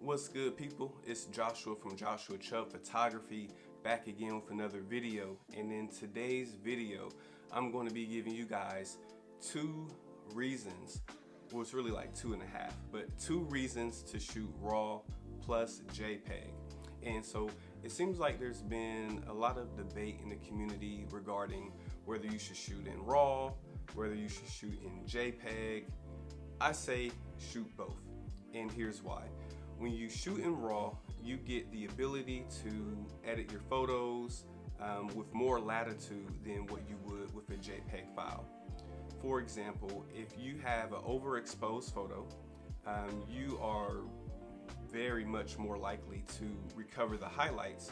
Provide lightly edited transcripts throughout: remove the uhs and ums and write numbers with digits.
What's good, people? It's Joshua from Joshua Chubb Photography, back again with another video. And in today's video, I'm going to be giving you guys 2 reasons, well, it's really like 2.5, but 2 reasons to shoot RAW plus JPEG. And so it seems like there's been a lot of debate in the community regarding whether you should shoot in RAW, whether you should shoot in JPEG. I say shoot both, and here's why. When you shoot in RAW, you get the ability to edit your photos with more latitude than what you would with a JPEG file. For example, if you have an overexposed photo, you are very much more likely to recover the highlights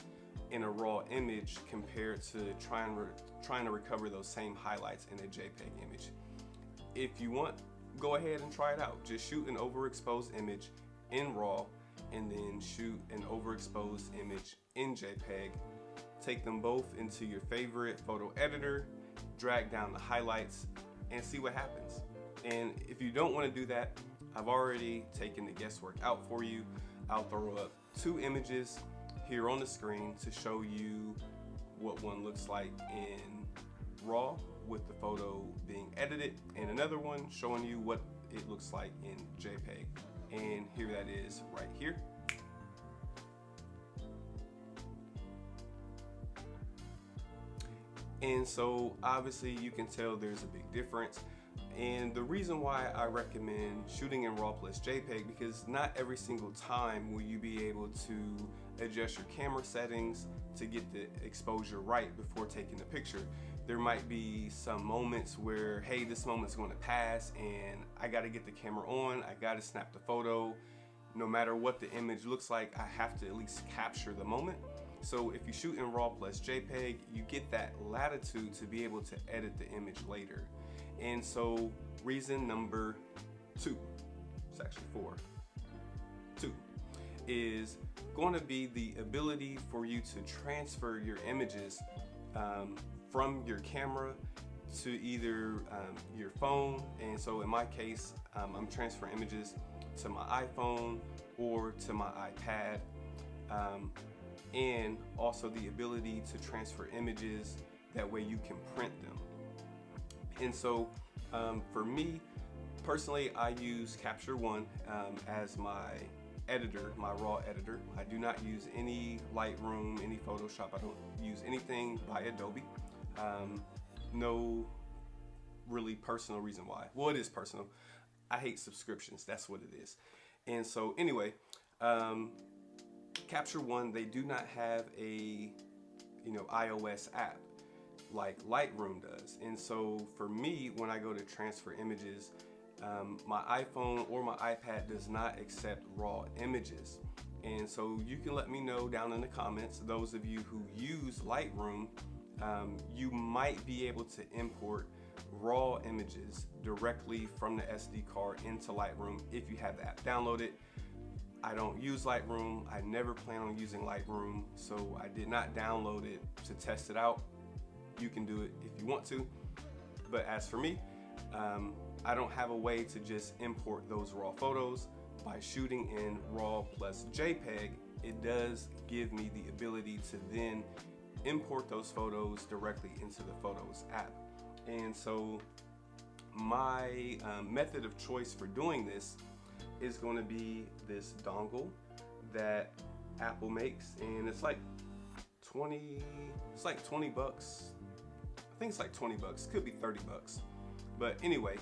in a RAW image compared to trying to recover those same highlights in a JPEG image. If you want, go ahead and try it out. Just shoot an overexposed image in RAW and then shoot an overexposed image in JPEG. Take them both into your favorite photo editor, drag down the highlights, and see what happens. And if you don't want to do that, I've already taken the guesswork out for you. I'll throw up 2 images here on the screen to show you what one looks like in RAW with the photo being edited, and another one showing you what it looks like in JPEG. And here that is right here. And so obviously you can tell there's a big difference. And the reason why I recommend shooting in RAW plus JPEG, because not every single time will you be able to adjust your camera settings to get the exposure right before taking the picture. There might be some moments where, hey, this moment's going to pass and I got to get the camera on, I got to snap the photo. No matter what the image looks like, I have to at least capture the moment. So if you shoot in RAW plus JPEG, you get that latitude to be able to edit the image later. And so reason number 2, it's actually 4, 2, is going to be the ability for you to transfer your images from your camera to either your phone. And so in my case, I'm transferring images to my iPhone or to my iPad, and also the ability to transfer images, that way you can print them. And so for me personally, I use Capture One as my editor, my RAW editor. I do not use any Lightroom, any Photoshop. I don't use anything by Adobe. No really personal reason why. Well, it is personal. I hate subscriptions, that's what it is. And so anyway, Capture One, they do not have a iOS app like Lightroom does. And so for me, when I go to transfer images, my iPhone or my iPad does not accept RAW images. And so you can let me know down in the comments, those of you who use Lightroom, you might be able to import RAW images directly from the SD card into Lightroom if you have the app downloaded. I don't use Lightroom. I never plan on using Lightroom, so I did not download it to test it out. You can do it if you want to, but as for me, I don't have a way to just import those RAW photos. By shooting in RAW plus JPEG, it does give me the ability to then import those photos directly into the Photos app. And so my method of choice for doing this is going to be this dongle that Apple makes, and it's like 20 bucks. I think it's like 20 bucks, could be 30 bucks. But anyway,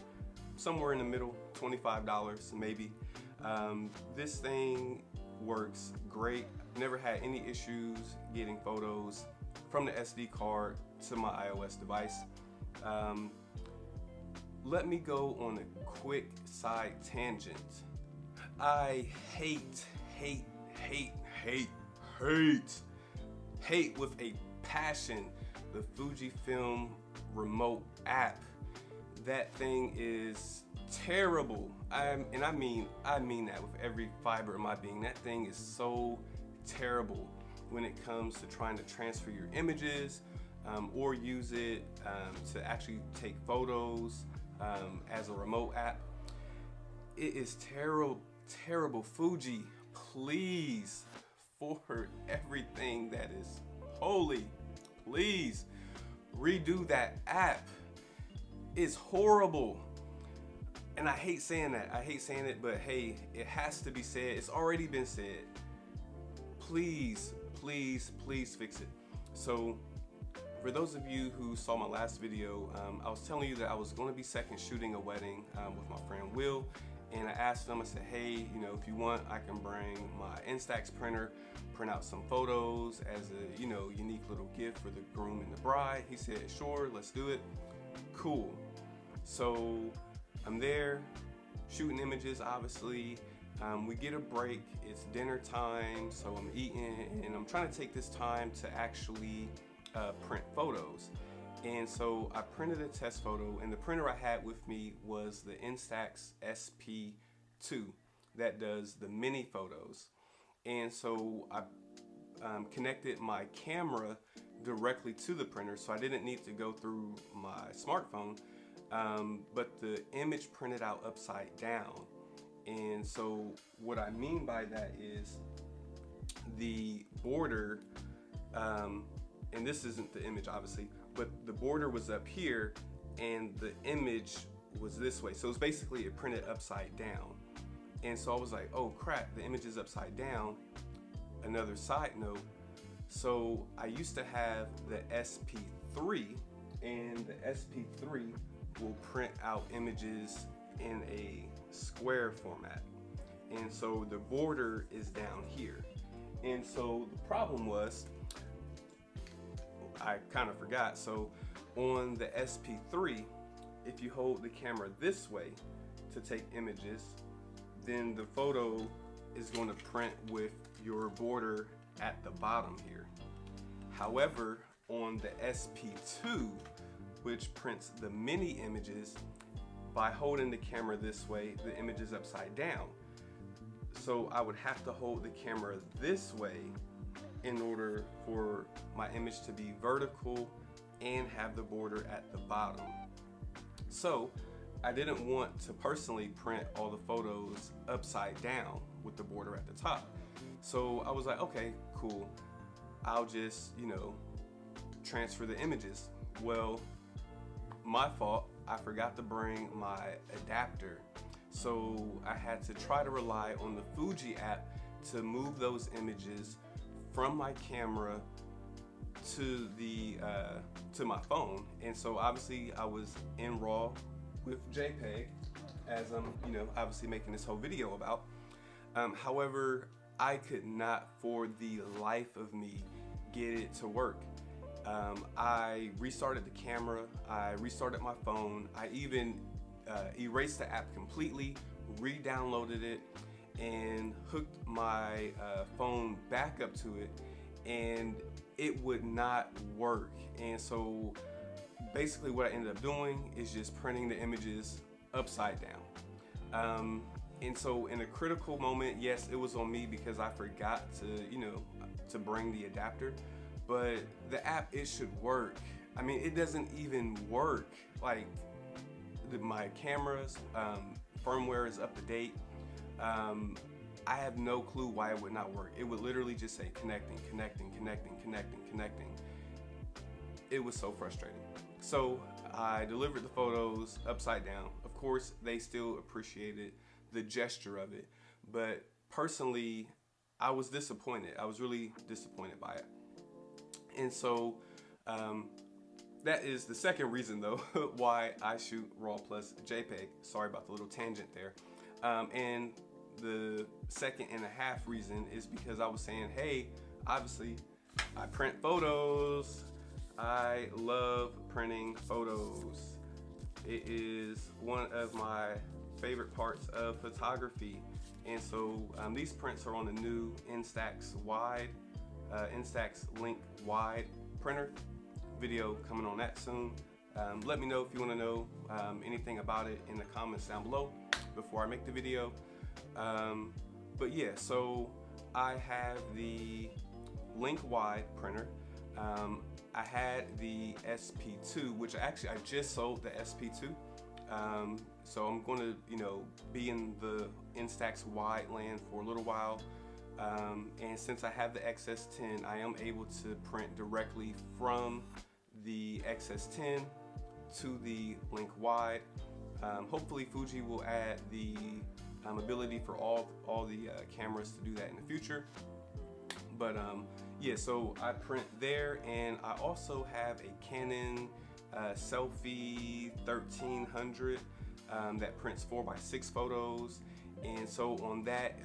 somewhere in the middle, $25 maybe. This thing works great. Never had any issues getting photos from the SD card to my iOS device. Let me go on a quick side tangent. I hate with a passion the Fujifilm remote app. That thing is terrible. I mean that with every fiber of my being. That thing is so terrible when it comes to trying to transfer your images or use it to actually take photos as a remote app. It is terrible. Fuji, please, for everything that is holy, please redo that app. It's horrible. And I hate saying that. I hate saying it, but hey, it has to be said. It's already been said. Please, please, please fix it. So for those of you who saw my last video, I was telling you that I was going to be second shooting a wedding with my friend Will. And I asked him, I said, hey, you know, if you want, I can bring my Instax printer, print out some photos as a, you know, unique little gift for the groom and the bride. He said, sure, let's do it. Cool. So I'm there shooting images, obviously. We get a break, it's dinner time, so I'm eating, and I'm trying to take this time to actually print photos. And so I printed a test photo, and the printer I had with me was the Instax SP2 that does the mini photos. And so I connected my camera directly to the printer, so I didn't need to go through my smartphone, but the image printed out upside down. And so what I mean by that is the border, and this isn't the image obviously, but the border was up here and the image was this way. So it's basically it printed upside down. And so I was like, oh crap, the image is upside down. Another side note, so I used to have the SP3, and the SP3 will print out images in a square format. And so the border is down here. And so the problem was, I kind of forgot. So on the SP3, if you hold the camera this way to take images, then the photo is going to print with your border at the bottom here. However, on the SP2, which prints the mini images, by holding the camera this way, the image is upside down. So I would have to hold the camera this way in order for my image to be vertical and have the border at the bottom. So I didn't want to personally print all the photos upside down with the border at the top. So I was like, okay, cool. I'll just, you know, transfer the images. Well, my fault, I forgot to bring my adapter. So I had to try to rely on the Fuji app to move those images from my camera to the to my phone. And so obviously I was in RAW with JPEG, as I'm, you know, obviously making this whole video about. However, I could not for the life of me get it to work. I restarted the camera, I restarted my phone, I even erased the app completely, re-downloaded it, and hooked my phone back up to it, and it would not work. And so basically what I ended up doing is just printing the images upside down. And so in a critical moment, yes, it was on me because I forgot to, you know, to bring the adapter, but the app, it should work. I mean, it doesn't even work. Like, my camera's firmware is up to date. I have no clue why it would not work. It would literally just say connecting, connecting, connecting, connecting, connecting. It was so frustrating. So I delivered the photos upside down. Of course, they still appreciated the gesture of it, but personally, I was disappointed. I was really disappointed by it. And so that is the second reason though why I shoot RAW plus JPEG. Sorry about the little tangent there. And the second and a half reason is because I was saying, hey, obviously I print photos. I love printing photos. It is one of my favorite parts of photography. And so these prints are on the new Instax Link Wide printer. Video coming on that soon. Let me know if you want to know anything about it in the comments down below before I make the video. But yeah, so I have the Link Wide printer. I had the SP2, which actually I just sold the SP2. So I'm going to, you know, be in the Instax Wide land for a little while. And since I have the XS10, I am able to print directly from the XS10 to the link wide. Hopefully Fuji will add the ability for all the cameras to do that in the future. But yeah, so I print there, and I also have a Canon Selfie 1300 that prints 4x6 photos. And so on that,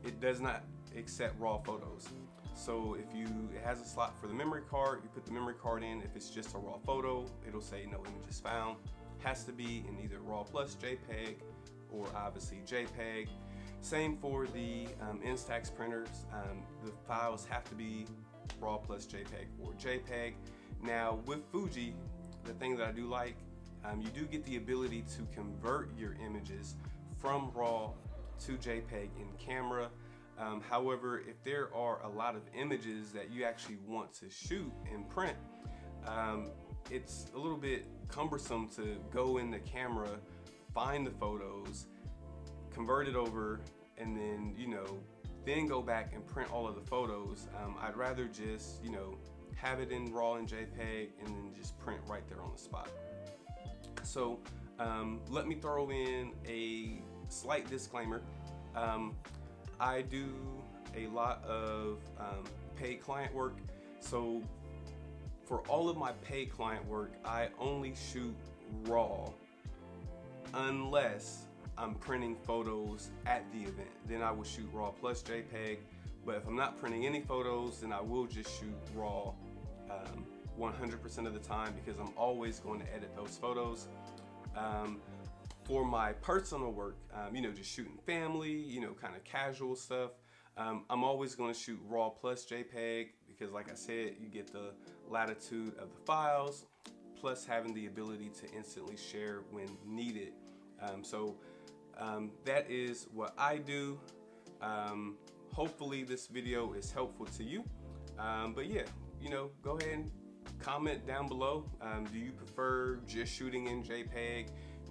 it does not accept raw photos. So if it has a slot for the memory card, you put the memory card in. If it's just a raw photo, it'll say no images found. Has to be in either raw plus JPEG or obviously JPEG. Same for the Instax printers. The files have to be raw plus JPEG or JPEG. Now with Fuji, the thing that I do like, you do get the ability to convert your images from raw to JPEG in camera. However, if there are a lot of images that you actually want to shoot and print, it's a little bit cumbersome to go in the camera, find the photos, convert it over, and then then go back and print all of the photos. I'd rather just have it in raw and JPEG and then just print right there on the spot. So let me throw in a slight disclaimer. I do a lot of paid client work, so for all of my paid client work, I only shoot raw unless I'm printing photos at the event. Then I will shoot raw plus JPEG. But if I'm not printing any photos, then I will just shoot raw 100% of the time, because I'm always going to edit those photos. For my personal work, just shooting family, kind of casual stuff, I'm always going to shoot raw plus JPEG, because like I said, you get the latitude of the files, plus having the ability to instantly share when needed. So that is what I do. Hopefully this video is helpful to you. But yeah, go ahead and comment down below. Do you prefer just shooting in JPEG,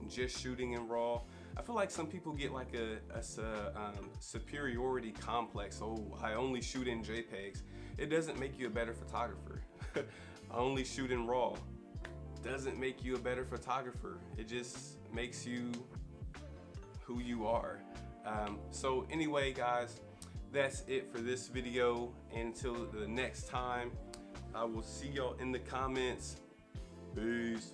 just shooting in RAW? I feel like some people get like a superiority complex. Oh, I only shoot in JPEGs. It doesn't make you a better photographer. I only shoot in RAW. Doesn't make you a better photographer. It just makes you who you are. So anyway, guys, that's it for this video. And until the next time, I will see y'all in the comments. Peace.